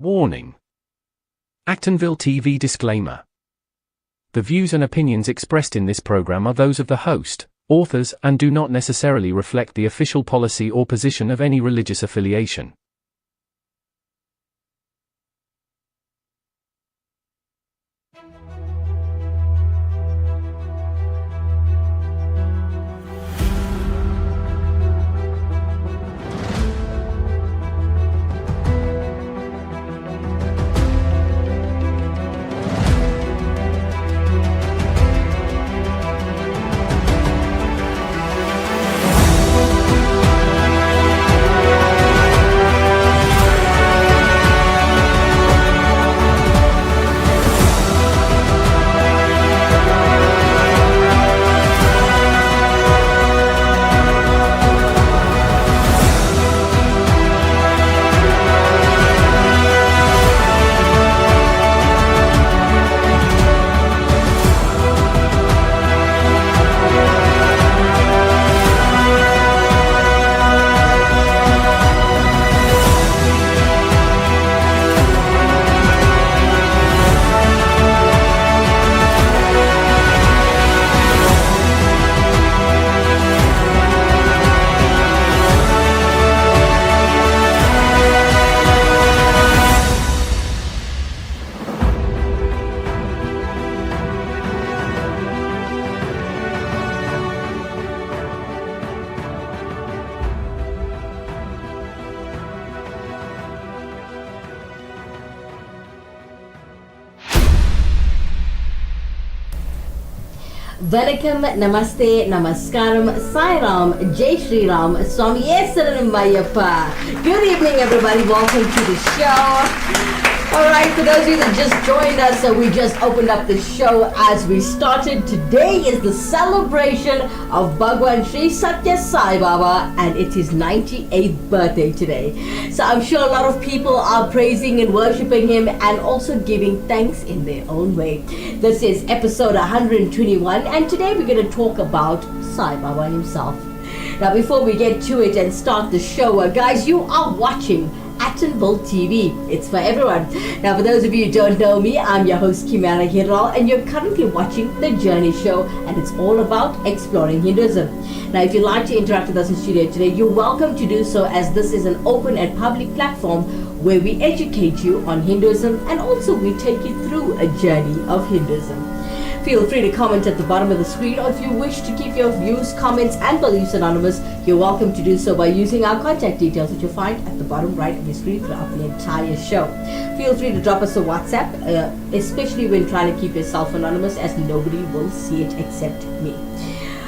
Warning. Actonville TV disclaimer. The views and opinions expressed in this program are those of the host, authors, and do not necessarily reflect the official policy or position of any religious affiliation. Vanakkam, Namaste, Namaskaram, Sai Ram, Jai Shri Ram, Swamiye Saranam Mayappa. Good evening, everybody. Welcome to the show. Alright, for those of you that just joined us, we just opened up the show as we started. Today is the celebration of Bhagawan Sri Sathya Sai Baba, and it is 98th birthday today. So I'm sure a lot of people are praising and worshipping him and also giving thanks in their own way. This is episode 121, and today we're going to talk about Sai Baba himself. Now, before we get to it and start the show, guys, you are watching Actonville TV. It's for everyone. Now, for those of you who don't know me, I'm your host Kimera Heeralal, and you're currently watching The Journey Show, and it's all about exploring Hinduism. Now, if you'd like to interact with us in studio today, you're welcome to do so, as this is an open and public platform where we educate you on Hinduism and also we take you through a journey of Hinduism. Feel free to comment at the bottom of the screen, or if you wish to keep your views, comments and beliefs anonymous, you're welcome to do so by using our contact details that you'll find at the bottom right of your screen throughout the entire show. Feel free to drop us a WhatsApp, especially when trying to keep yourself anonymous, as nobody will see it except me.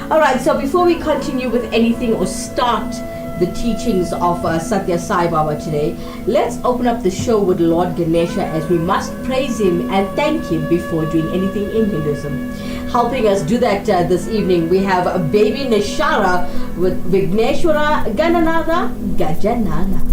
Alright, so before we continue with anything or start the teachings of Sathya Sai Baba today, let's open up the show with Lord Ganesha, as we must praise him and thank him before doing anything in Hinduism. Helping us do that this evening, we have a baby Nishara with Vigneshwara Gananatha Gajanana.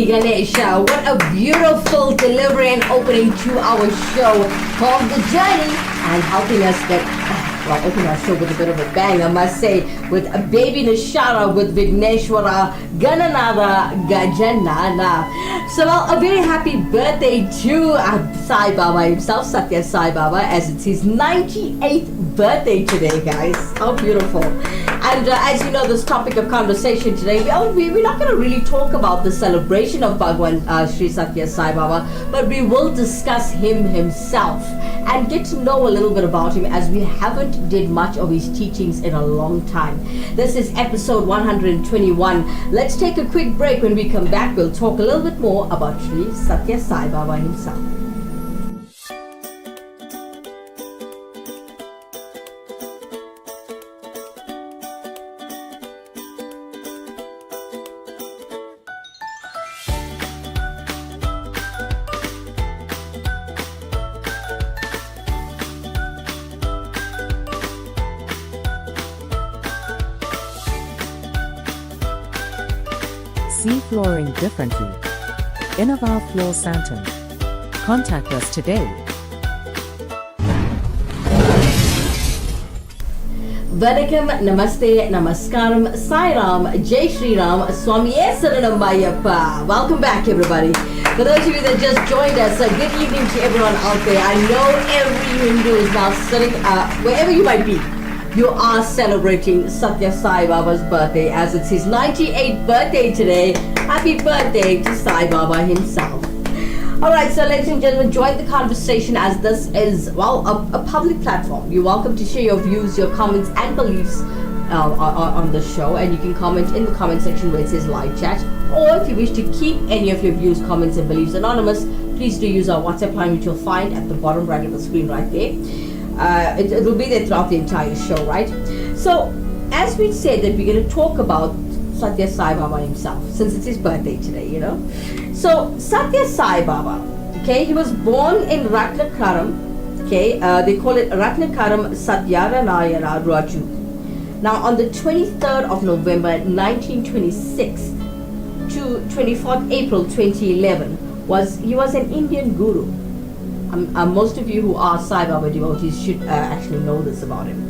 Shri Ganesha. What a beautiful delivery and opening to our show called The Journey, and helping us open our show with a bit of a bang, I must say, with a baby Nishara with Vigneshwara Gananara Gajanana. So, a very happy birthday to Sai Baba himself, Sathya Sai Baba, as it's his 98th birthday today, guys. How beautiful. And as you know, this topic of conversation today, we're not going to really talk about the celebration of Bhagawan Sri Sathya Sai Baba, but we will discuss him himself and get to know a little bit about him, as we haven't did much of his teachings in a long time. This is episode 121. Let's take a quick break. When we come back, we'll talk a little bit more about Sri Sathya Sai Baba himself. See flooring differently. Innova Floor Santon. Contact us today. Vanakkam, Namaste, Namaskaram, Sai Ram, Jai Shri Ram, Swami Saranam Mayappa. Welcome back, everybody. For those of you that just joined us, good evening to everyone out there. I know every Hindu is now sitting, wherever you might be, you are celebrating Sathya Sai Baba's birthday, as it's his 98th birthday today. Happy birthday to Sai Baba himself. Alright, so ladies and gentlemen, join the conversation, as this is, a public platform. You're welcome to share your views, your comments and beliefs on the show, and you can comment in the comment section where it says live chat, or if you wish to keep any of your views, comments and beliefs anonymous, please do use our WhatsApp line, which you'll find at the bottom right of the screen right there. It will be there throughout the entire show, right? So, as we said that we're going to talk about Sathya Sai Baba himself, since it's his birthday today, you know. So, Sathya Sai Baba, okay, he was born in Ratnakaram, okay, they call it Ratnakaram Satyaranayana Raju. Now, on the 23rd of November 1926 to 24th April 2011, he was an Indian guru. Most of you who are Sai Baba devotees should actually know this about him.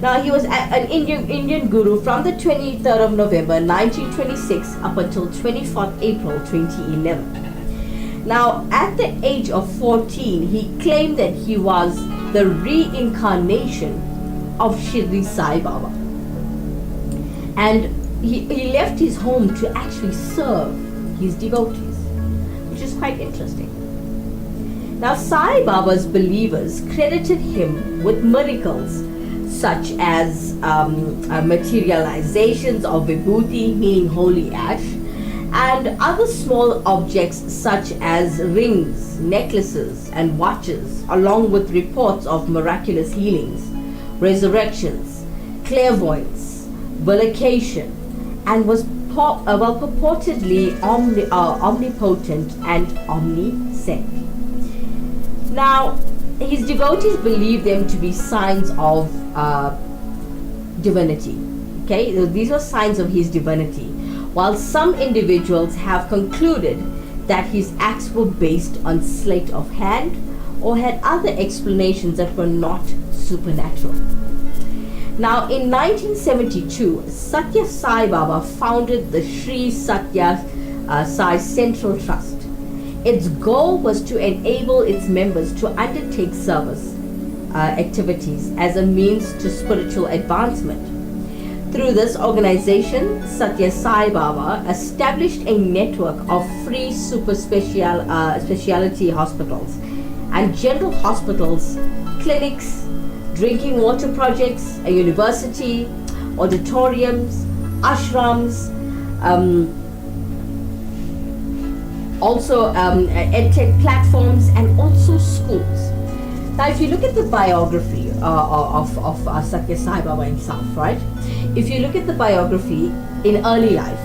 Now, he was an Indian guru from the 23rd of November 1926 up until 24th April 2011. Now, at the age of 14, he claimed that he was the reincarnation of Shri Sai Baba. And he left his home to actually serve his devotees, which is quite interesting. Now, Sai Baba's believers credited him with miracles such as materializations of vibhuti, meaning holy ash, and other small objects such as rings, necklaces, and watches, along with reports of miraculous healings, resurrections, clairvoyance, vindication, and was purportedly omnipotent and omniscient. Now, his devotees believe them to be signs of divinity. Okay, these are signs of his divinity, while some individuals have concluded that his acts were based on sleight of hand or had other explanations that were not supernatural. Now, in 1972, Sathya Sai Baba founded the Sri Sathya Sai Central Trust. Its goal was to enable its members to undertake service activities as a means to spiritual advancement. Through this organization, Sathya Sai Baba established a network of free specialty hospitals and general hospitals, clinics, drinking water projects, a university, auditoriums, ashrams, also edtech platforms, and also schools. Now, if you look at the biography of Sathya Sai Baba himself, right? If you look at the biography in early life,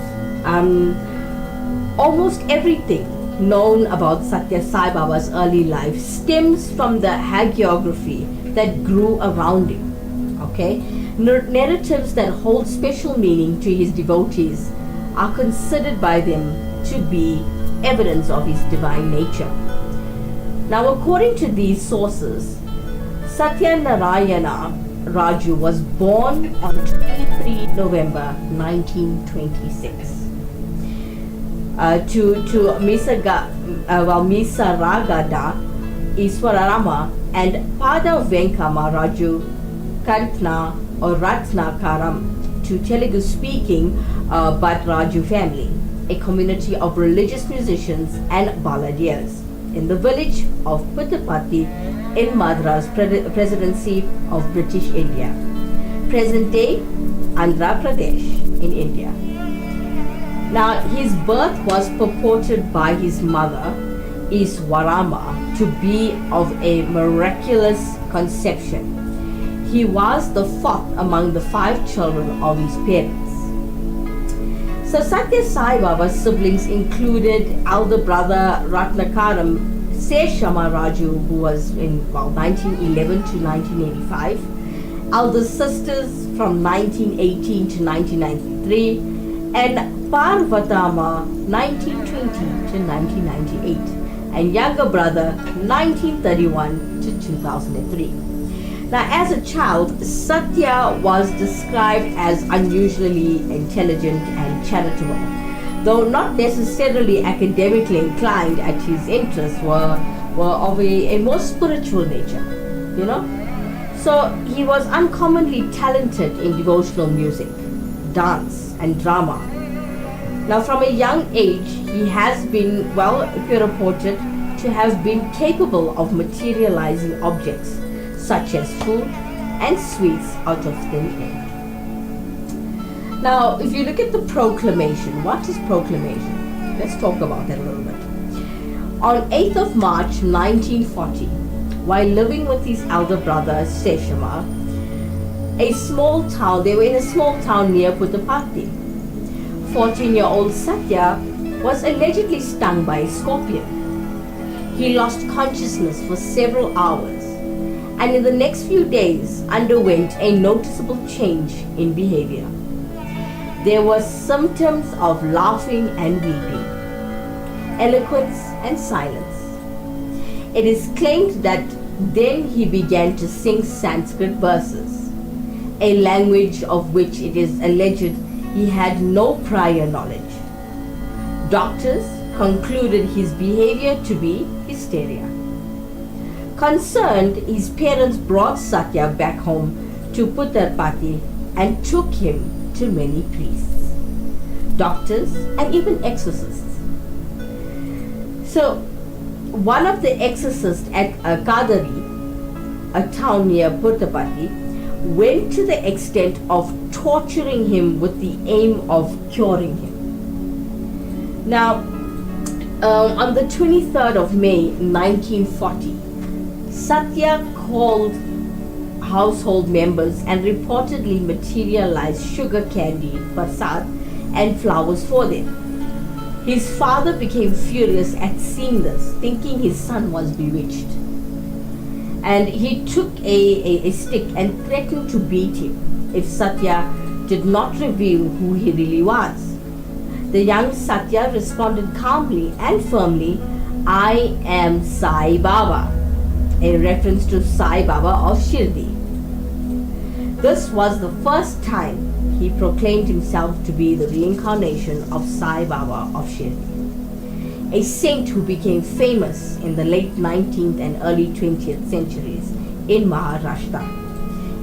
almost everything known about Sathya Sai Baba's early life stems from the hagiography that grew around him. Okay, narratives that hold special meaning to his devotees are considered by them to be evidence of his divine nature. Now, according to these sources, Sathya Narayana Raju was born on 23 November 1926 to Misaragada Iswararama and Pada Venkama Raju Kantna or Ratnakaram to Telugu-speaking Bhat Raju family, a community of religious musicians and balladeers in the village of Puttaparthi in Madras Presidency of British India, present-day Andhra Pradesh in India. Now, his birth was purported by his mother, Iswarama, to be of a miraculous conception. He was the fourth among the 5 children of his parents. So Sathya Sai Baba's siblings included elder brother Ratnakaram Seshama Raju, who was in 1911 to 1985, elder sisters from 1918 to 1993, and Parvatama 1920 to 1998, and younger brother 1931 to 2003. Now, as a child, Sathya was described as unusually intelligent and charitable, though not necessarily academically inclined, as his interests were of a more spiritual nature, you know. So he was uncommonly talented in devotional music, dance and drama. Now, from a young age, he has been reported to have been capable of materializing objects such as food and sweets out of thin air. Now, if you look at the proclamation, what is proclamation? Let's talk about that a little bit. On 8th of March 1940, while living with his elder brother Seshama, they were in a small town near Puttaparthi. 14-year-old Sathya was allegedly stung by a scorpion. He lost consciousness for several hours, and in the next few days underwent a noticeable change in behavior. There were symptoms of laughing and weeping, eloquence and silence. It is claimed that then he began to sing Sanskrit verses, a language of which it is alleged he had no prior knowledge. Doctors concluded his behavior to be hysteria. Concerned, his parents brought Sathya back home to Puttaparthi and took him to many priests, doctors, and even exorcists. So, one of the exorcists at Kadari, a town near Puttaparthi, went to the extent of torturing him with the aim of curing him. Now, on the 23rd of May 1940, Sathya called household members and reportedly materialized sugar candy, prasad, and flowers for them. His father became furious at seeing this, thinking his son was bewitched. And he took a stick and threatened to beat him if Sathya did not reveal who he really was. The young Sathya responded calmly and firmly, "I am Sai Baba," a reference to Sai Baba of Shirdi. This was the first time he proclaimed himself to be the reincarnation of Sai Baba of Shirdi, a saint who became famous in the late 19th and early 20th centuries in Maharashtra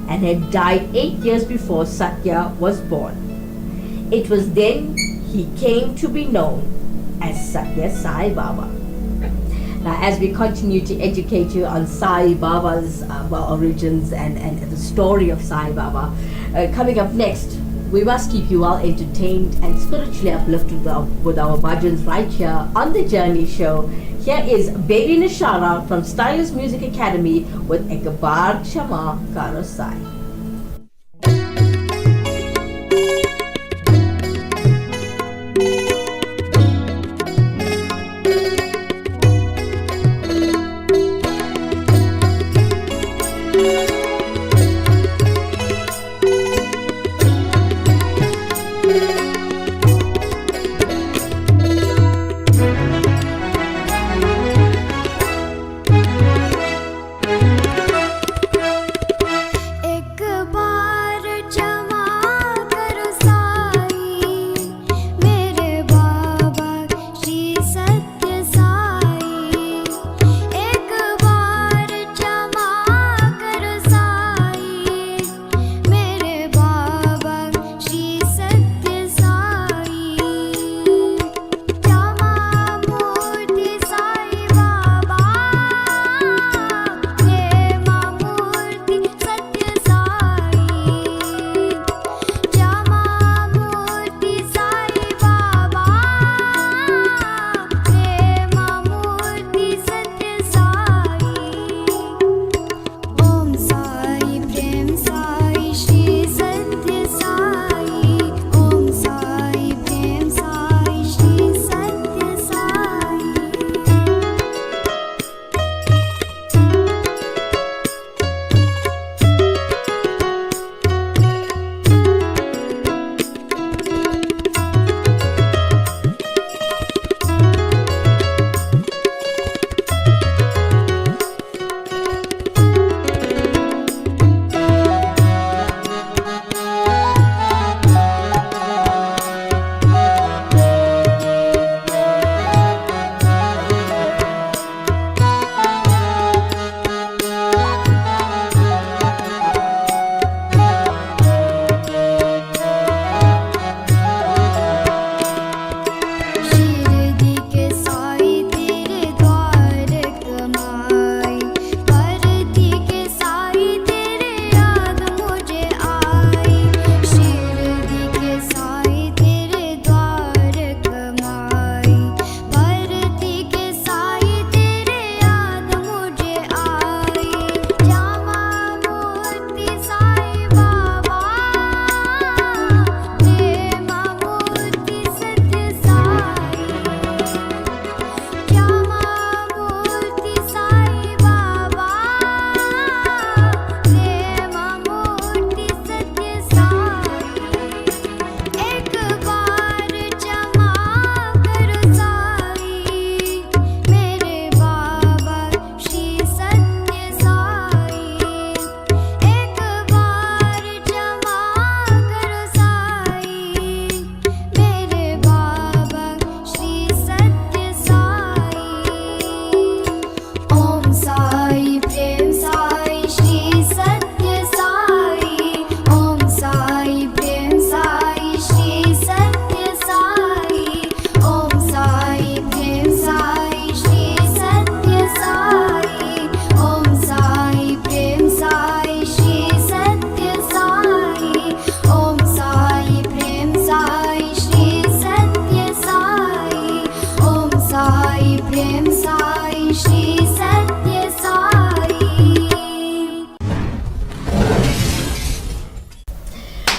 and had died 8 years before Sathya was born. It was then he came to be known as Sathya Sai Baba. Now, as we continue to educate you on Sai Baba's origins and the story of Sai Baba, coming up next, we must keep you well entertained and spiritually uplifted with our bhajans right here on The Journey Show. Here is Baby Nishara from Stylus Music Academy with Ekabar Chama Karo Sai.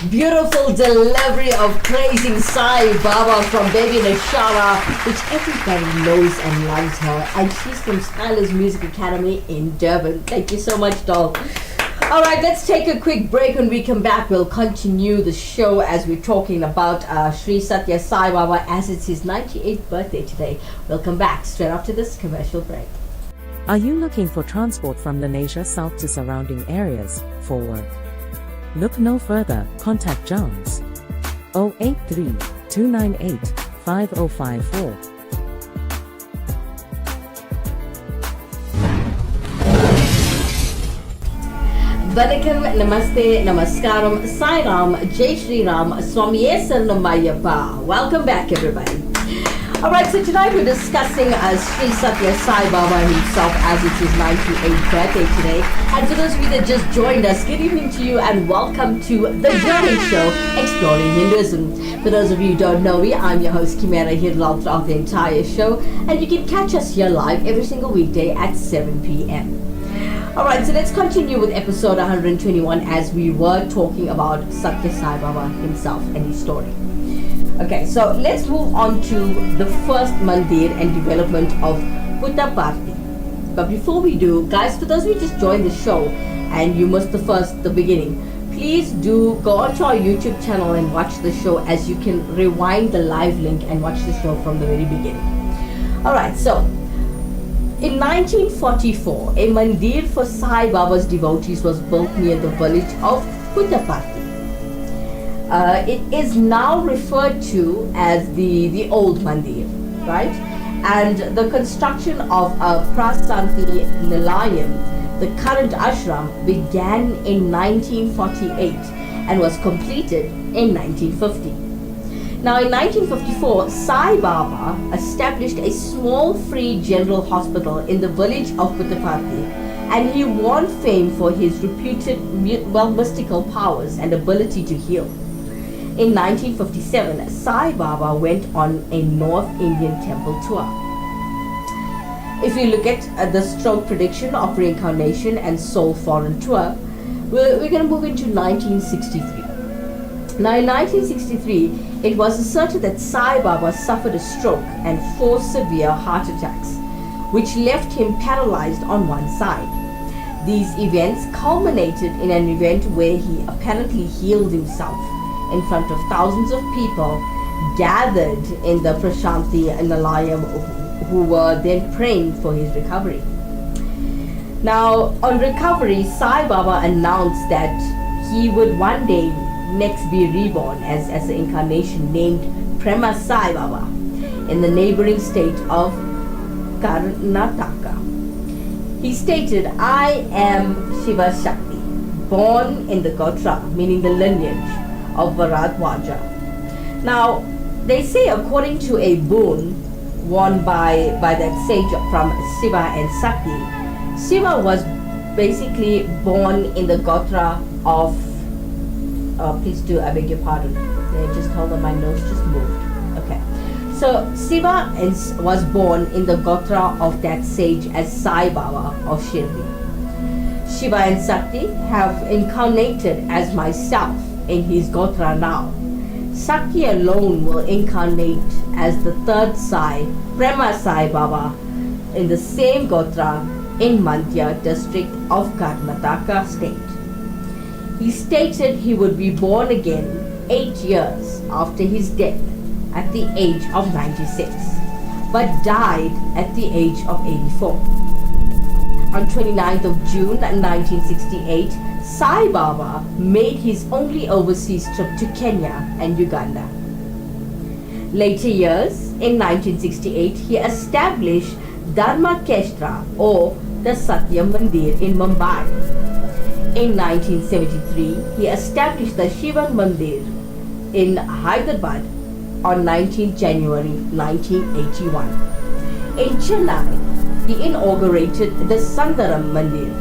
Beautiful delivery of praising Sai Baba from Baby Nashara, which everybody knows and loves her. And she's from Skylar's Music Academy in Durban. Thank you so much, doll. All right, let's take a quick break. When we come back, we'll continue the show as we're talking about Sri Sathya Sai Baba, as it's his 98th birthday today. We'll come back straight after this commercial break. Are you looking for transport from Lenasia South to surrounding areas for work? Look no further, contact Johns 083 298 5054. Vanakkam, Namaste, Namaskaram, Sai Ram, Jai Shri Ram, Swamiye Saranamayappa. Welcome back, everybody. Alright, so tonight we're discussing Sri Sathya Sai Baba himself, as it's his 98th birthday today. And for those of you that just joined us, good evening to you and welcome to The Journey Show, Exploring Hinduism. For those of you who don't know me, I'm your host Kimera, Heeralal, throughout the entire show. And you can catch us here live every single weekday at 7 p.m. Alright, so let's continue with episode 121 as we were talking about Sathya Sai Baba himself and his story. Okay, so let's move on to the first mandir and development of Puttaparthi. But before we do, guys, for those of you who just joined the show and you missed the beginning, please do go onto our YouTube channel and watch the show, as you can rewind the live link and watch the show from the very beginning. Alright, so in 1944, a mandir for Sai Baba's devotees was built near the village of Puttaparthi. It is now referred to as the old mandir, right? And the construction of Prasanthi Nilayam, the current ashram, began in 1948 and was completed in 1950. Now in 1954, Sai Baba established a small free general hospital in the village of Puttaparthi, and he won fame for his reputed mystical powers and ability to heal. In 1957, Sai Baba went on a North Indian temple tour. If you look at the stroke prediction of reincarnation and soul foreign tour, we're going to move into 1963. Now in 1963, it was asserted that Sai Baba suffered a stroke and 4 severe heart attacks, which left him paralyzed on one side. These events culminated in an event where he apparently healed himself in front of thousands of people gathered in the Prasanthi Nilayam, who were then praying for his recovery. Now, on recovery, Sai Baba announced that he would one day next be reborn as an incarnation named Prema Sai Baba in the neighboring state of Karnataka. He stated, "I am Shiva Shakti, born in the Gotra," meaning the lineage of Bharadwaja. Now, they say, according to a boon won by that sage from Shiva and Sakti, Shiva was basically born in the Gotra of, please do, I beg your pardon. Just hold on, my nose just moved. Okay. So, Shiva was born in the Gotra of that sage as Sai Baba of Shirdi. Shiva and Sakti have incarnated as myself in his Gotra now. Sakti alone will incarnate as the third Sai, Prema Sai Baba, in the same Gotra in Mandya district of Karnataka state. He stated he would be born again 8 years after his death at the age of 96, but died at the age of 84. On 29th of June 1968, Sai Baba made his only overseas trip to Kenya and Uganda. Later years, in 1968, he established Dharma Kestra, or the Sathya Mandir, in Mumbai. In 1973, he established the Shiva Mandir in Hyderabad on 19 January 1981. In Chennai, he inaugurated the Sundaram Mandir.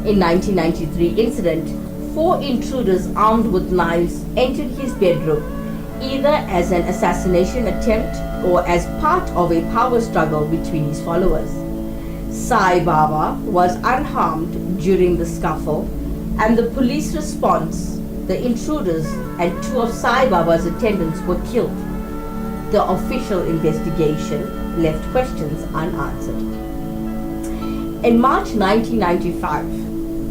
In 1993 incident, 4 intruders armed with knives entered his bedroom, either as an assassination attempt or as part of a power struggle between his followers. Sai Baba was unharmed during the scuffle, and the police response the intruders and 2 of Sai Baba's attendants were killed. The official investigation left questions unanswered. In March 1995,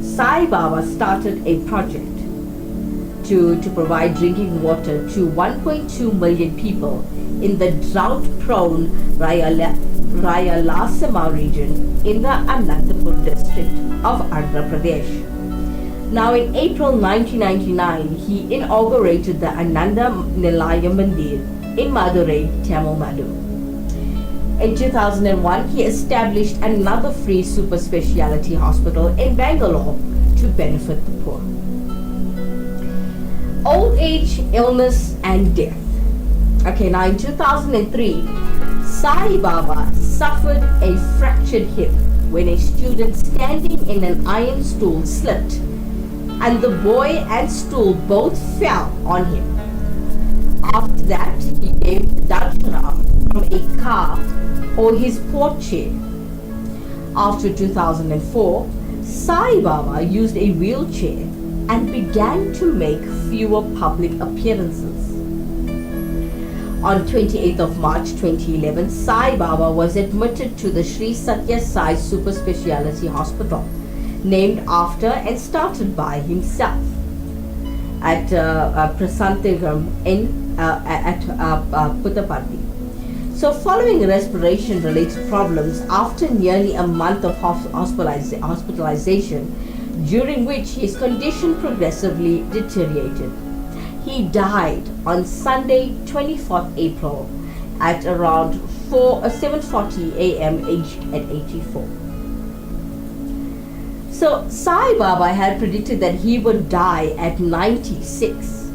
Sai Baba started a project to provide drinking water to 1.2 million people in the drought-prone Rayalasima region in the Anantapur district of Andhra Pradesh. Now in April 1999, he inaugurated the Ananda Nilayam Mandir in Madurai, Tamil Nadu. In 2001, he established another free super speciality hospital in Bangalore to benefit the poor. Old age, illness and death. Okay, now in 2003, Sai Baba suffered a fractured hip when a student standing in an iron stool slipped and the boy and stool both fell on him. After that, he gave darshana from a car or his porch chair. After 2004, Sai Baba used a wheelchair and began to make fewer public appearances. On 28th of March 2011, Sai Baba was admitted to the Sri Sathya Sai Super Speciality Hospital, named after and started by himself at Prasantigam at Puttaparthi. So following respiration-related problems, after nearly a month of hospitalization, during which his condition progressively deteriorated, he died on Sunday, 24th April at around 7:40 a.m. aged at 84. So Sai Baba had predicted that he would die at 96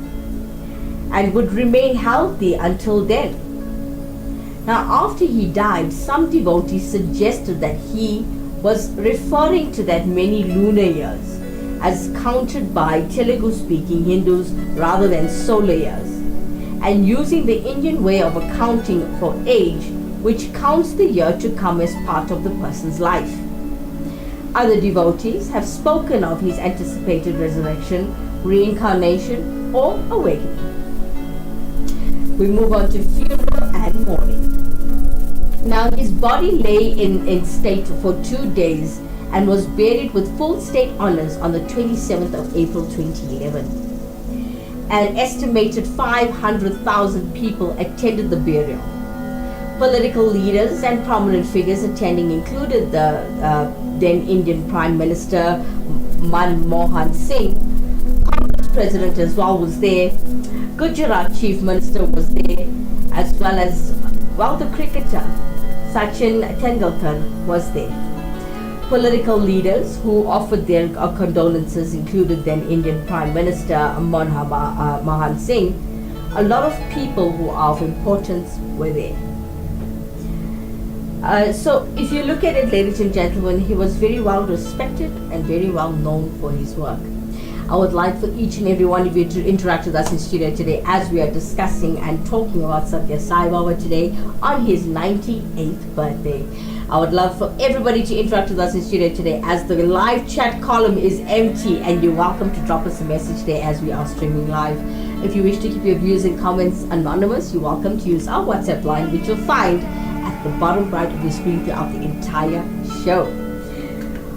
and would remain healthy until then. Now after he died, some devotees suggested that he was referring to that many lunar years as counted by Telugu-speaking Hindus rather than solar years, and using the Indian way of accounting for age, which counts the year to come as part of the person's life. Other devotees have spoken of his anticipated resurrection, reincarnation, or awakening. We move on to funeral and mourning. Now his body lay in state for 2 days and was buried with full state honors on the 27th of April 2011. An estimated 500,000 people attended the burial. Political leaders and prominent figures attending included the then Indian Prime Minister Manmohan Singh, Congress President as well was there, Gujarat Chief Minister was there, as well as, the cricketer Sachin Tendulkar was there. Political leaders who offered their condolences included then Indian Prime Minister Manmohan Singh. A lot of people who are of importance were there. So if you look at it, ladies and gentlemen, he was very well respected and very well known for his work. I would like for each and every one of you to interact with us in studio today as we are discussing and talking about Sathya Sai Baba today on his 98th birthday. I would love for everybody to interact with us in studio today as the live chat column is empty, and you're welcome to drop us a message today as we are streaming live. If you wish to keep your views and comments anonymous, you're welcome to use our WhatsApp line, which you'll find at the bottom right of your screen throughout the entire show.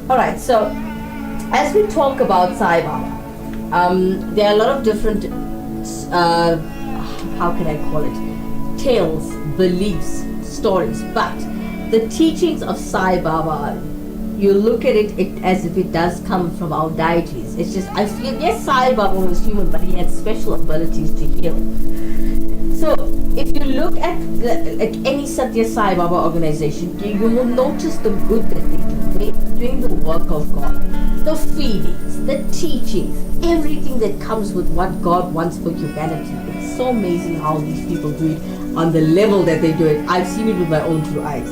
Alright, so as we talk about Sai Baba, there are a lot of different, how can I call it, tales, beliefs, stories, but the teachings of Sai Baba, you look at it as if it does come from our deities. It's just, I feel, yes, Sai Baba was human, but he had special abilities to heal. So, if you look at any Sathya Sai Baba organization, you will notice the good that they do. They're doing the work of God. The feedings, the teachings, everything that comes with what God wants for humanity. It's so amazing how these people do it on the level that they do it. I've seen it with my own two eyes.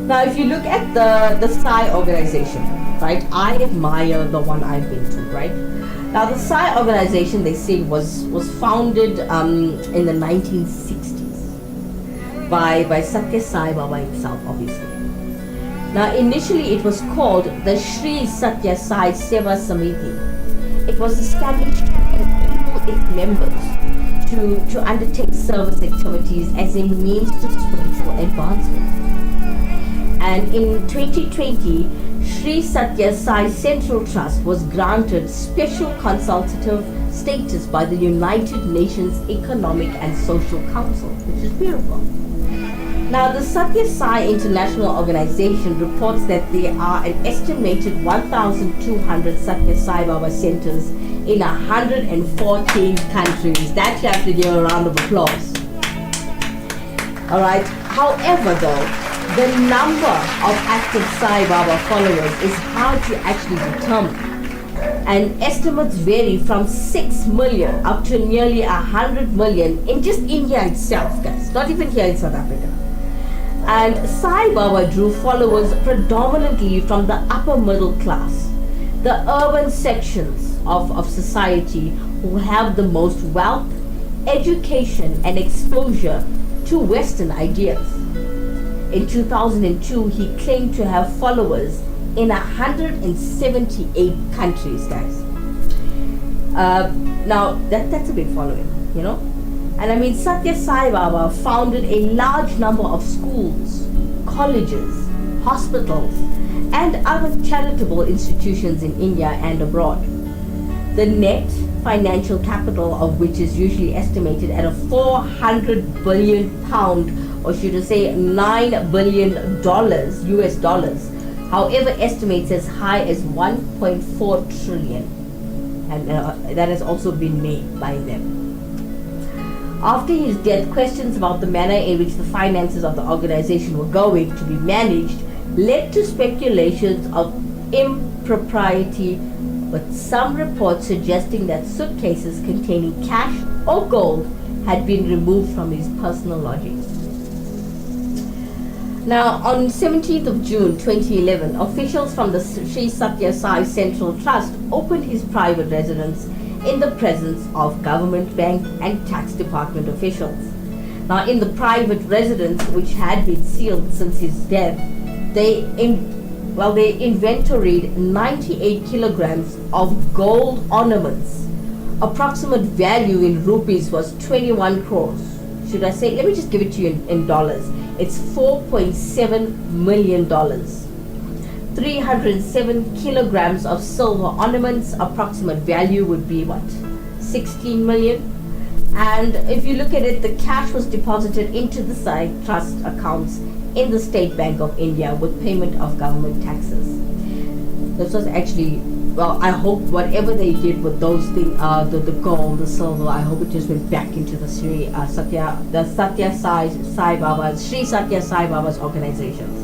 Now, if you look at the Sai organization, right, I admire the one I've been to, right? Now, the Sai organization, they say, was founded in the 1960s by Sathya Sai Baba himself, obviously. Now, initially it was called the Sri Sathya Sai Seva Samiti, it was established to enable its members to undertake service activities as a means to spiritual advancement. And in 2020, Sri Sathya Sai Central Trust was granted special consultative status by the United Nations Economic and Social Council, which is beautiful. Now, the Sathya Sai International Organization reports that there are an estimated 1,200 Sathya Sai Baba centers in 114 countries. That you have to give a round of applause. Alright, however though, the number of active Sai Baba followers is hard to actually determine. And estimates vary from 6 million up to nearly 100 million in just India itself, guys, not even here in South Africa. And Sai Baba drew followers predominantly from the upper middle class, the urban sections of society who have the most wealth, education, and exposure to Western ideas. In 2002, he claimed to have followers in 178 countries, guys. Now, that's a big following, you know? And I mean, Sathya Sai Baba founded a large number of schools, colleges, hospitals, and other charitable institutions in India and abroad. The net financial capital of which is usually estimated at a 400 billion pound, or should I say $9 billion US dollars, however estimates as high as 1.4 trillion, and that has also been made by them. After his death, questions about the manner in which the finances of the organization were going to be managed led to speculations of impropriety, with some reports suggesting that suitcases containing cash or gold had been removed from his personal lodgings. Now, on 17th of June 2011, officials from the Sri Sathya Sai Central Trust opened his private residence in the presence of government, bank, and tax department officials. Now, in the private residence, which had been sealed since his death, they inventoried 98 kilograms of gold ornaments. Approximate value in rupees was 21 crores. Should I say, let me just give it to you in dollars. It's $4.7 million. 307 kilograms of silver ornaments, approximate value would be what? 16 million. And if you look at it, the cash was deposited into the Sai Trust accounts in the State Bank of India with payment of government taxes. This was actually, well, I hope whatever they did with those things, the gold, the silver, I hope it just went back into the Sri Sathya Sai Baba's, Sri Sathya Sai Baba's organizations.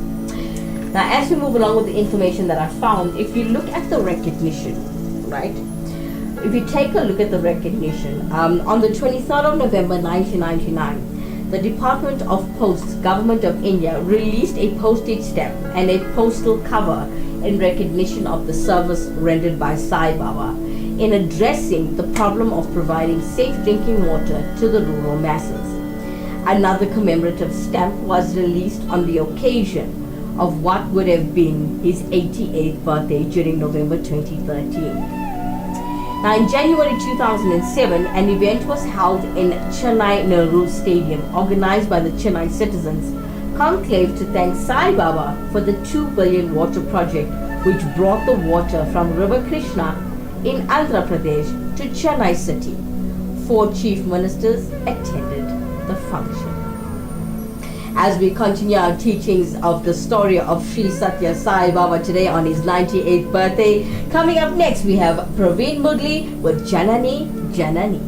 Now, as we move along with the information that I found, if you look at the recognition, right? If you take a look at the recognition, on the 23rd of November 1999, the Department of Posts, Government of India, released a postage stamp and a postal cover in recognition of the service rendered by Sai Baba in addressing the problem of providing safe drinking water to the rural masses. Another commemorative stamp was released on the occasion of what would have been his 88th birthday during November 2013. Now, in January 2007, an event was held in Chennai Nehru Stadium, organized by the Chennai citizens, conclave to thank Sai Baba for the 2 billion water project which brought the water from River Krishna in Andhra Pradesh to Chennai city. 4 chief ministers attended the function. As we continue our teachings of the story of Sri Sathya Sai Baba today on his 98th birthday, coming up next we have Praveen Mudli with Janani Janani.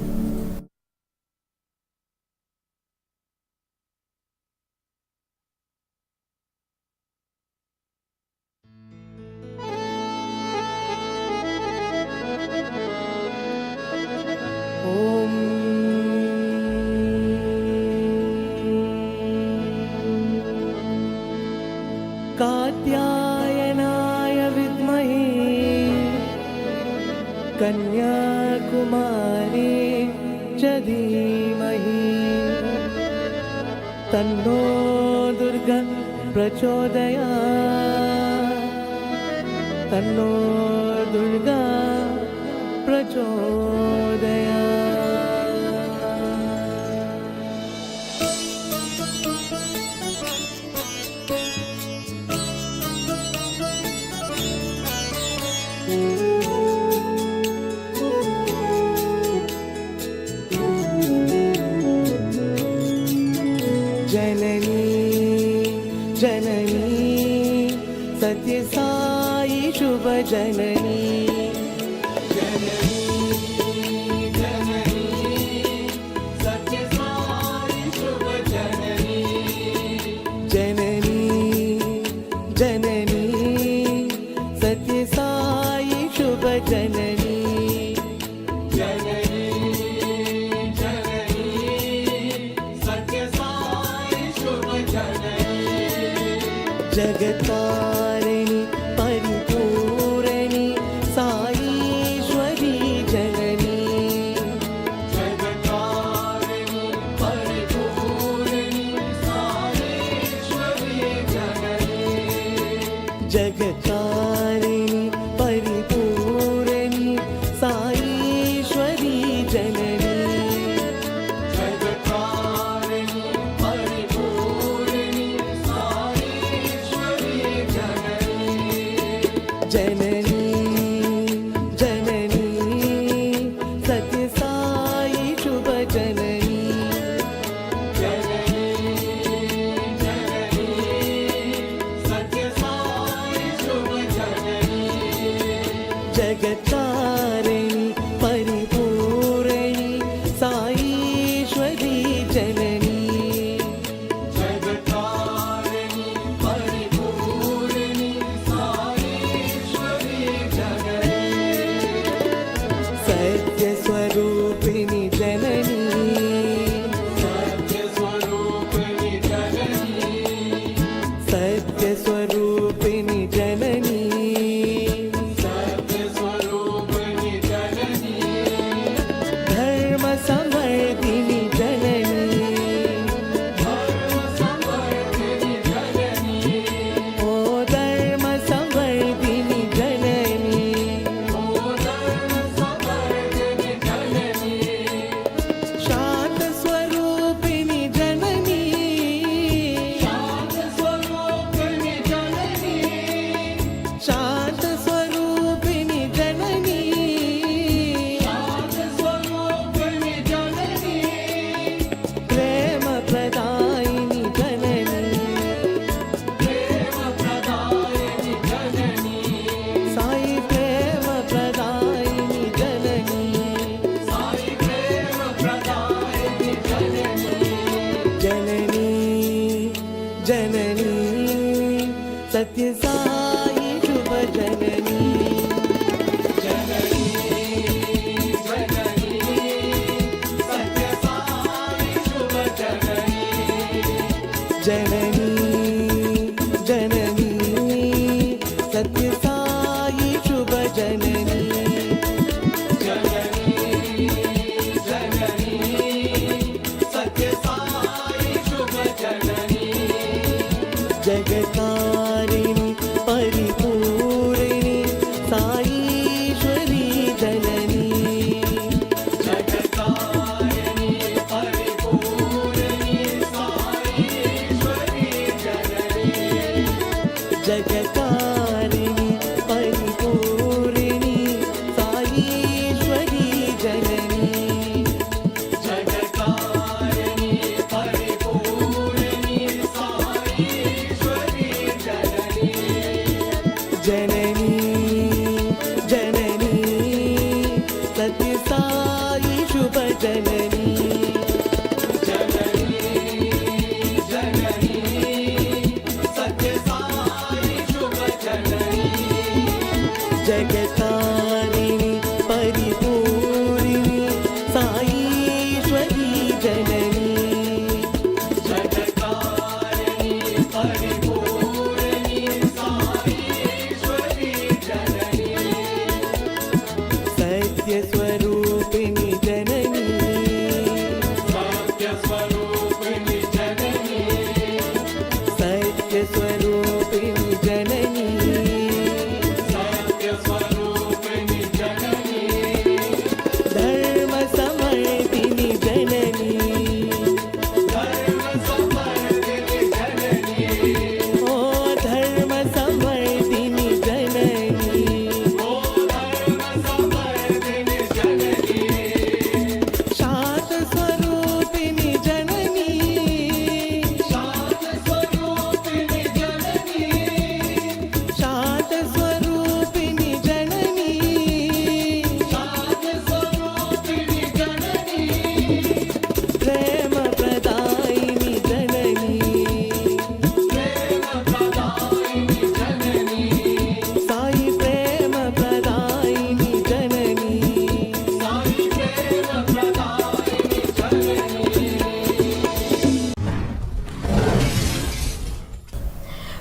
कात्यायनाय विद्महे कन्याकुमारी च धीमहि तन्नो दुर्गा प्रचोदयात् तन्नो दुर्गा प्रचोदयात् प्रचोदया जननी जननी सत्य साई शुभ जननी जननी जननी सत्य साई शुभ जननी जगतारिणी परिपूरणी साईश्वरी जननी जगतारिणी परिपूरणी साईश्वरी जननी जगतारिणी परिपूरणी साईश्वरी जननी जननी जननी सत्य साई शुभ जननी जननी जननी सत्य साई शुभ जननी जगतारिणी परिपूरणी साईश्वरी जननी स्वरूपिणी जननी सत्य स्वरूपिणी जननी सत्य स्वरूपिणी जननी सत्य स्वरूपिणी जननी धर्म संवर्धिनी जननी धर्म संवर्धिनी जननी ओ धर्म संवर्धिनी जननी शांत स्वरूपिणी जननी शांत स्वरूपिणी जननी शांत स्वरूपिणी जननी शांत स्वरूपिणी जननी प्रेम प्रदायिनी जननी प्रेम प्रदायिनी जननी साई प्रेम प्रदायिनी जननी साई प्रेम प्रदायिनी जननी जननी सत्य साई शुभ जननी जननी जननी सत्य साई शुभ जननी जननी जननी सत्य साई शुभ जननी जननी जननी सत्य साई शुभ जननी जगतारिणी परिपूरणी साईश्वरी जननी जगतारिणी परिपूरणी साईश्वरी जननी जगतारिणी परिपूरणी साईश्वरी जननी जगतारिणी परिपूरणी साईश्वरी जननी जननी जननी सत्य साई शुभ जननी जननी जननी सत्य साई शुभ जननी जगतारिणी परिपूरणी साईश्वरी जननी जगतारिणी परिपूरणी साईश्वरी जननी सत्य स्वरूपिणी जननी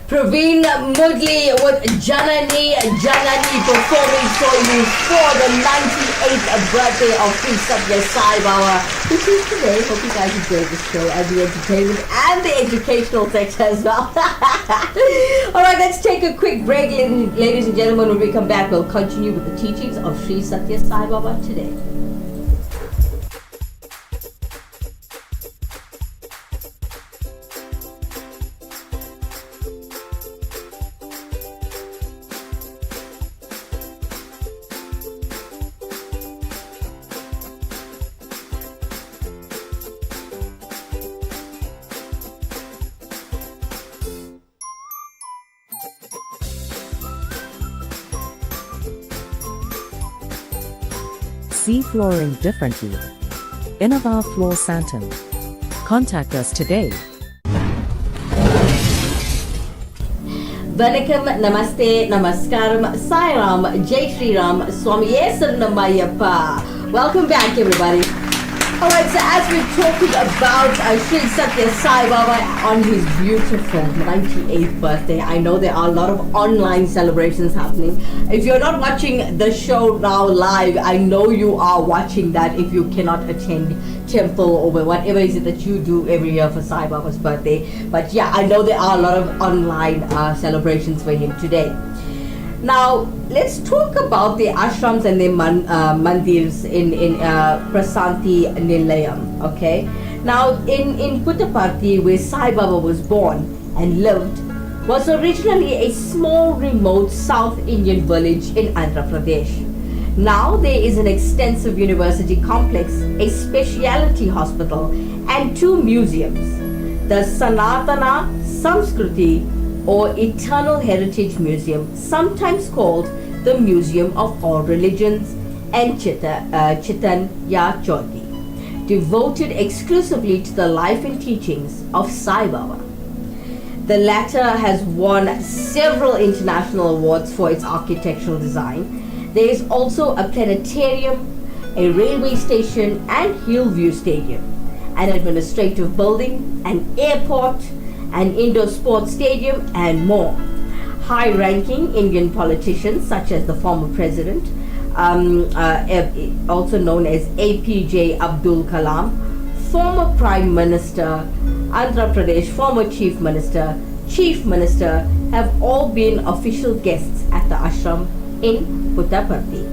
Praveen Mudli with Janani performing for you for the 98th birthday of Sri Sathya Sai Baba, which is today. Hope you guys enjoyed the show and the entertainment and the educational sector as well. Alright, let's take a quick break, ladies and gentlemen. When we come back, we'll continue with the teachings of Sri Sathya Sai Baba today. See flooring differently. Innova Floor Santan. Contact us today. Vanakkam, Namaste, Namaskaram, Sai Ram, Jai Shri Ram, Swamiye Saranam. Welcome back, everybody. Alright, so as we're talking about Sri Sathya Sai Baba on his beautiful 98th birthday, I know there are a lot of online celebrations happening. If you're not watching the show now live, I know you are watching that if you cannot attend temple or whatever is it that you do every year for Sai Baba's birthday. But yeah, I know there are a lot of online celebrations for him today. Now, let's talk about the ashrams and the mandirs in Prasanthi Nilayam, okay? Now, in Puttaparthi, where Sai Baba was born and lived, was originally a small, remote South Indian village in Andhra Pradesh. Now, there is an extensive university complex, a specialty hospital, and 2 museums. The Sanatana Samskruti or Eternal Heritage Museum, sometimes called the Museum of All Religions, and Chaitanya Jyoti, devoted exclusively to the life and teachings of Sai Baba. The latter has won several international awards for its architectural design. There is also a planetarium, a railway station and Hillview Stadium, an administrative building, an airport, an indoor sports stadium, and more. High-ranking Indian politicians such as the former president, also known as APJ Abdul Kalam, former Prime Minister, Andhra Pradesh former Chief Minister have all been official guests at the ashram in Puttaparthi.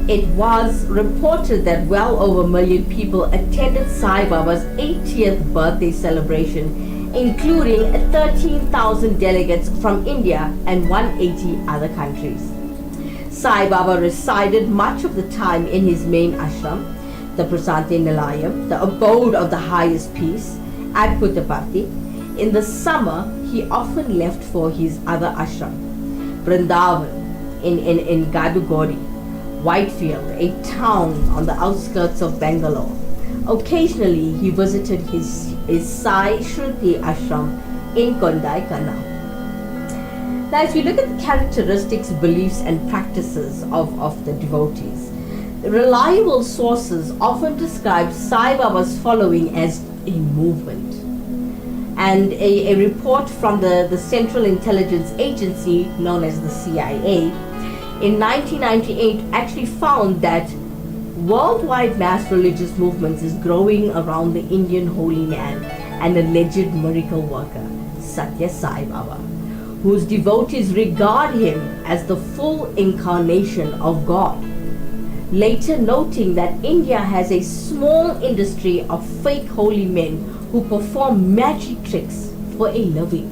It was reported that well over 1 million people attended Sai Baba's 80th birthday celebration, including 13,000 delegates from India and 180 other countries. Sai Baba resided much of the time in his main ashram, the Prasanthi Nilayam, the abode of the highest peace, at Puttaparthi. In the summer, he often left for his other ashram, Vrindavan in Gadugori, Whitefield, a town on the outskirts of Bangalore. Occasionally, he visited his Sai Shruti ashram in Kondai Kana. Now, if you look at the characteristics, beliefs and practices of the devotees, reliable sources often describe Sai Baba's following as a movement. And a report from the Central Intelligence Agency, known as the CIA, in 1998 actually found that worldwide mass religious movements is growing around the Indian holy man and alleged miracle worker, Sathya Sai Baba, whose devotees regard him as the full incarnation of God. Later noting that India has a small industry of fake holy men who perform magic tricks for a living.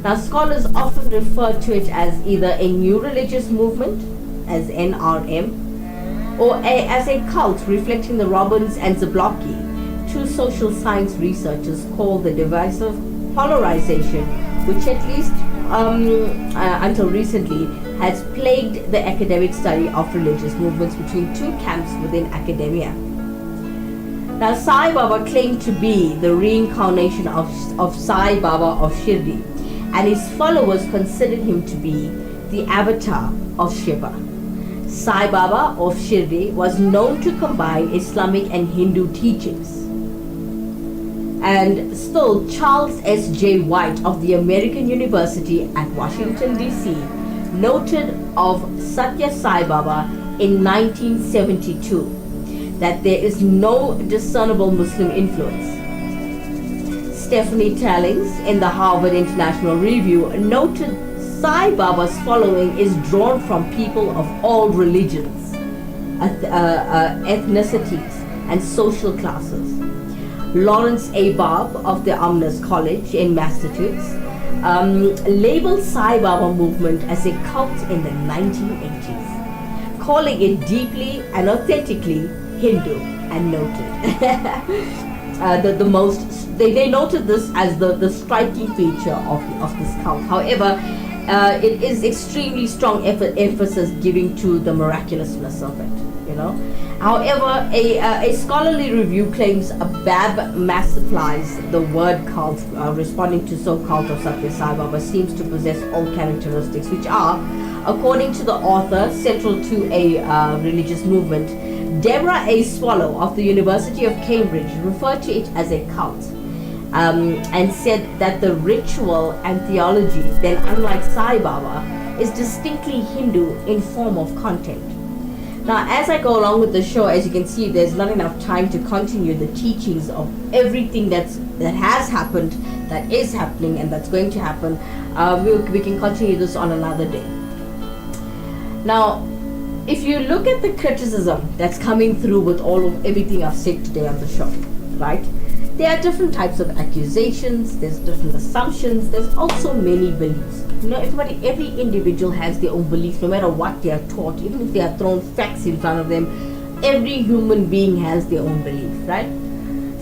Now, scholars often refer to it as either a new religious movement, as NRM, or as a cult reflecting the Robbins and Zablocki, 2 social science researchers call the divisive polarization, which at least until recently has plagued the academic study of religious movements between 2 camps within academia. Now, Sai Baba claimed to be the reincarnation of Sai Baba of Shirdi, and his followers considered him to be the avatar of Shiva. Sai Baba of Shirdi was known to combine Islamic and Hindu teachings. And still, Charles S. J. White of the American University at Washington, D.C. noted of Sathya Sai Baba in 1972 that there is no discernible Muslim influence. Stephanie Tallings in the Harvard International Review noted Sai Baba's following is drawn from people of all religions, ethnicities, and social classes. Lawrence A. Barb of the Omnis College in Massachusetts labeled Sai Baba movement as a cult in the 1980s, calling it deeply and authentically Hindu, and noted they noted this as the striking feature of this cult. However, it is extremely strong emphasis giving to the miraculousness of it, you know. However, a scholarly review claims Bab misapplies the word cult, responding to so-called of Sathya Sai Baba seems to possess all characteristics which are, according to the author, central to a religious movement. Deborah A. Swallow of the University of Cambridge referred to it as a cult, and said that the ritual and theology, then unlike Sai Baba, is distinctly Hindu in form of content. Now, as I go along with the show, as you can see, there's not enough time to continue the teachings of everything that has happened, that is happening, and that's going to happen. We can continue this on another day. Now, if you look at the criticism that's coming through with everything I've said today on the show, right? There are different types of accusations, there's different assumptions, there's also many beliefs. You know, every individual has their own belief, no matter what they are taught, even if they are thrown facts in front of them, every human being has their own belief, right?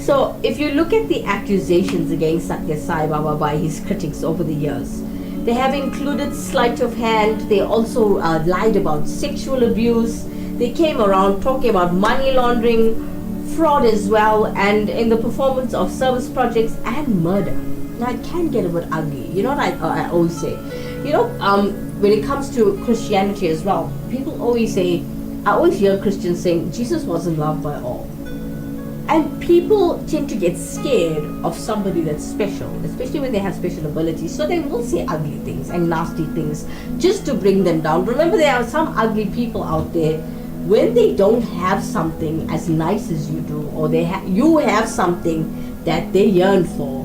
So, if you look at the accusations against Sathya Sai Baba by his critics over the years, they have included sleight of hand, they also lied about sexual abuse, they came around talking about money laundering, fraud as well, and in the performance of service projects and murder. Now it can get a bit ugly. You know what I always say? You know, when it comes to Christianity as well, people always say, I always hear Christians saying, Jesus wasn't loved by all. And people tend to get scared of somebody that's special, especially when they have special abilities. So they will say ugly things and nasty things just to bring them down. Remember, there are some ugly people out there. When they don't have something as nice as you do, or you have something that they yearn for,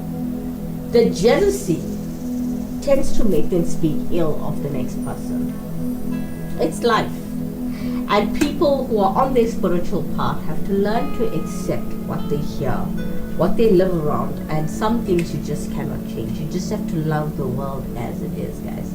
the jealousy tends to make them speak ill of the next person. It's life. And people who are on their spiritual path have to learn to accept what they hear, what they live around, and some things you just cannot change. You just have to love the world as it is, guys.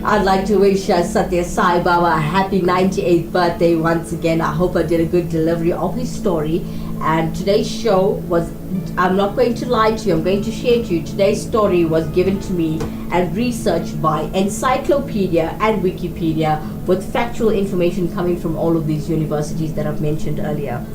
I'd like to wish Sathya Sai Baba a happy 98th birthday once again. I hope I did a good delivery of his story. And today's show was, I'm not going to lie to you, I'm going to share to you. Today's story was given to me and researched by Encyclopedia and Wikipedia with factual information coming from all of these universities that I've mentioned earlier.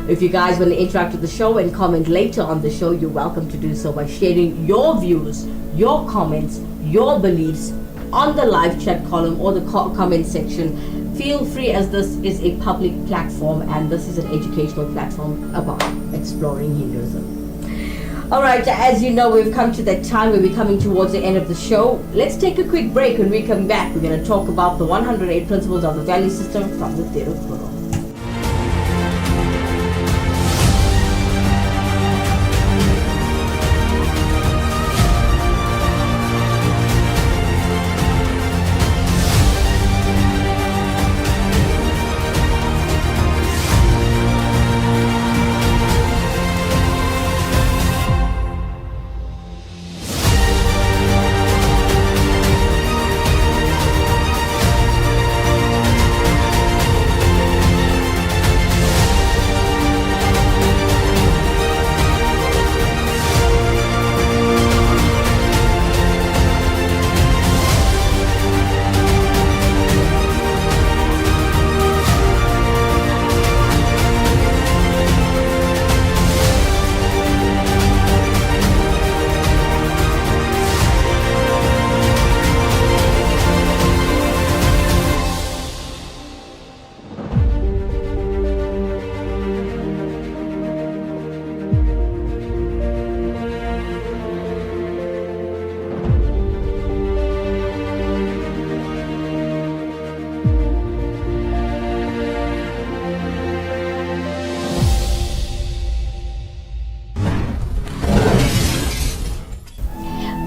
If you guys want to interact with the show and comment later on the show, you're welcome to do so by sharing your views, your comments, your beliefs on the live chat column or the comment section. Feel free, as this is a public platform and this is an educational platform about exploring Hinduism. Alright, as you know, we've come to that time where we're coming towards the end of the show. Let's take a quick break. When we come back, we're going to talk about the 108 principles of the value system from the Tirupuru.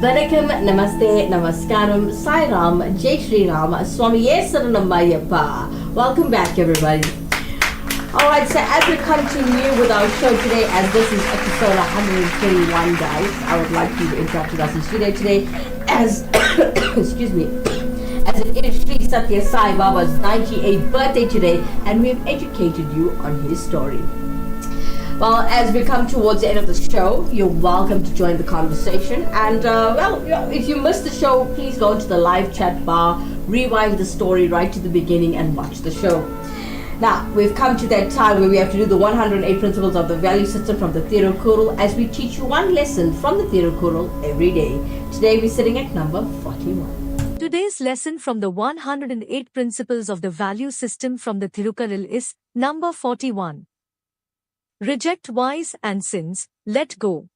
Vanakkam, Namaste, Namaskaram, Sai Ram, Jai Shri Ram, Swami Saranam. Welcome back, everybody. Alright, so as we continue with our show today, as this is episode 121, guys, I would like you to interact with us in studio today as, excuse me, as it is Sri Sathya Sai Baba's 98th birthday today, and we have educated you on his story. Well, as we come towards the end of the show, you're welcome to join the conversation. And, if you missed the show, please go to the live chat bar, rewind the story right to the beginning and watch the show. Now, we've come to that time where we have to do the 108 principles of the value system from the Thirukkural, as we teach you one lesson from the Thirukkural every day. Today, we're sitting at number 41. Today's lesson from the 108 principles of the value system from the Thirukkural is number 41. Reject vice and sins, let go.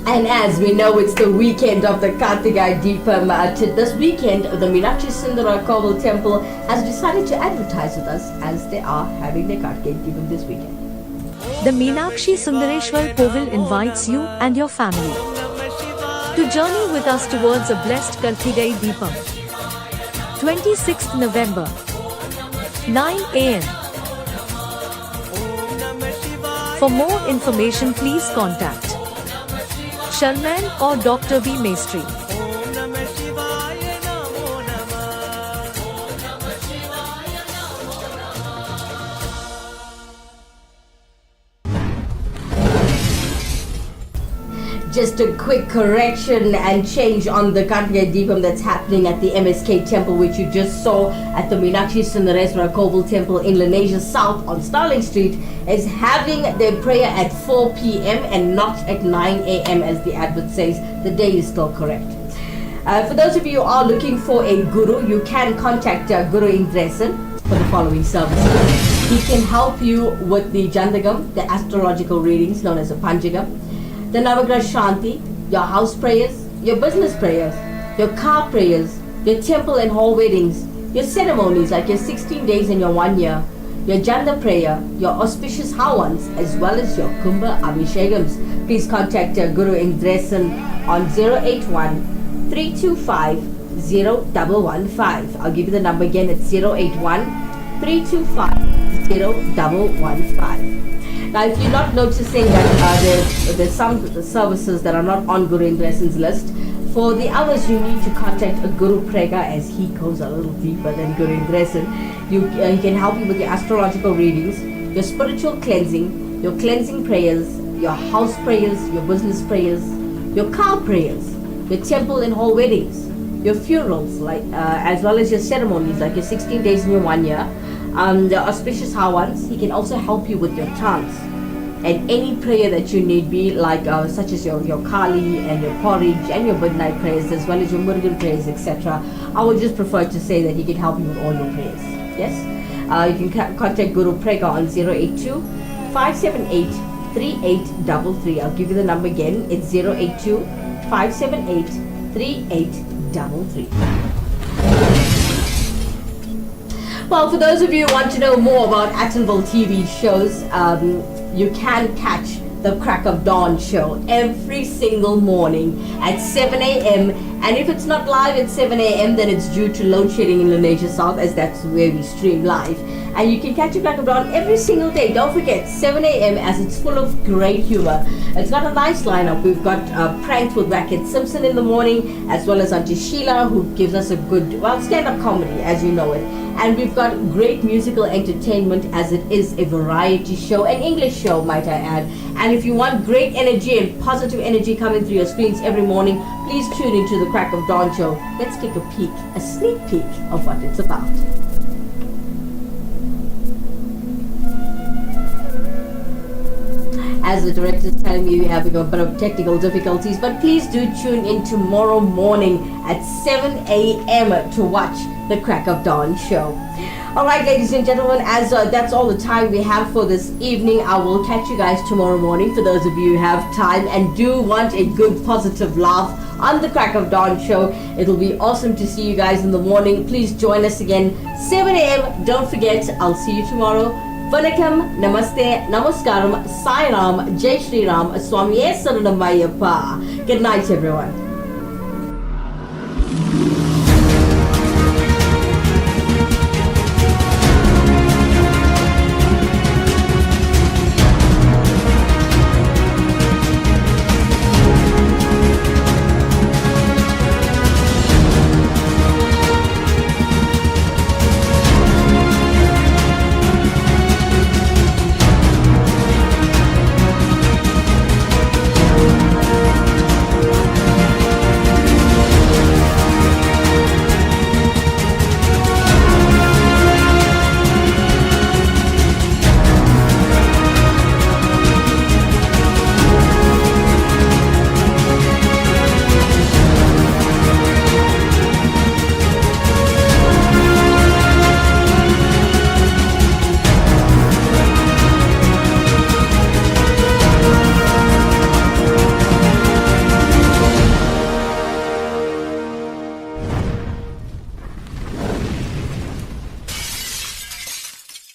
And as we know, it's the weekend of the Kartigai Deepam. This weekend, the Meenakshi Sundara Koval Temple has decided to advertise with us as they are having their Kartigai Deepam this weekend. The Meenakshi Sundareshwar Kovil invites you and your family to journey with us towards a blessed Kartigai Deepam. 26th November, 9 a.m. For more information, please contact Sharman or Dr. V. Maestri. Just a quick correction and change on the Kartigai Deepam that's happening at the MSK Temple, which you just saw at the Meenakshi Sundareswara Koval Temple in Lenasia South on Starling Street, is having their prayer at 4 p.m. and not at 9 a.m. as the advert says. The day is still correct. For those of you who are looking for a guru, you can contact Guru Indresan for the following services. He can help you with the Jandagam, the astrological readings known as a Panjagam, the Navagraha Shanti, your house prayers, your business prayers, your car prayers, your temple and hall weddings, your ceremonies like your 16 days and your 1 year, your Janda prayer, your auspicious Hawans, as well as your Kumbha Abhishekams. Please contact Guru Indresan on 081 325 0115. I'll give you the number again, it's 081 325 0115. Now, if you're not noticing that there's some services that are not on Guru Indresan's list, for the others you need to contact a Guru Prega, as he goes a little deeper than Guru Indresan. He can help you with your astrological readings, your spiritual cleansing, your cleansing prayers, your house prayers, your business prayers, your car prayers, your temple and hall weddings, your funerals, like as well as your ceremonies like your 16 days and your 1 year. The auspicious Hawans. He can also help you with your chants and any prayer that you need, be like such as your Kali and your porridge and your midnight prayers, as well as your Murugan prayers, etc. I would just prefer to say that he can help you with all your prayers. Yes, you can contact Guru Prega on 082 578 3833. I'll give you the number again. It's 082 578 3833. Well, for those of you who want to know more about Actonville TV shows, you can catch the Crack of Dawn show every single morning at 7 a.m. And if it's not live at 7 a.m., then it's due to load shedding in Lenasia South, as that's where we stream live. And you can catch the Crack of Dawn every single day. Don't forget, 7 a.m. as it's full of great humor. It's got a nice lineup. We've got pranks with Racket Simpson in the morning, as well as Auntie Sheila, who gives us a good, stand-up comedy, as you know it. And we've got great musical entertainment, as it is a variety show, an English show, might I add. And if you want great energy and positive energy coming through your screens every morning, please tune into the Crack of Dawn show. Let's take a peek, a sneak peek of what it's about. As the director is telling me, we're having a bit of technical difficulties, but please do tune in tomorrow morning at 7 a.m. to watch the Crack of Dawn show. Alright, ladies and gentlemen, as that's all the time we have for this evening. I will catch you guys tomorrow morning, for those of you who have time and do want a good positive laugh on the Crack of Dawn show. It'll be awesome to see you guys in the morning. Please join us again 7 a.m. Don't forget, I'll see you tomorrow. Vanakkam, Namaste, Namaskaram, Sai Ram, Jai Shri Ram, Swamiye Saranam Ayyappa. Good night, everyone.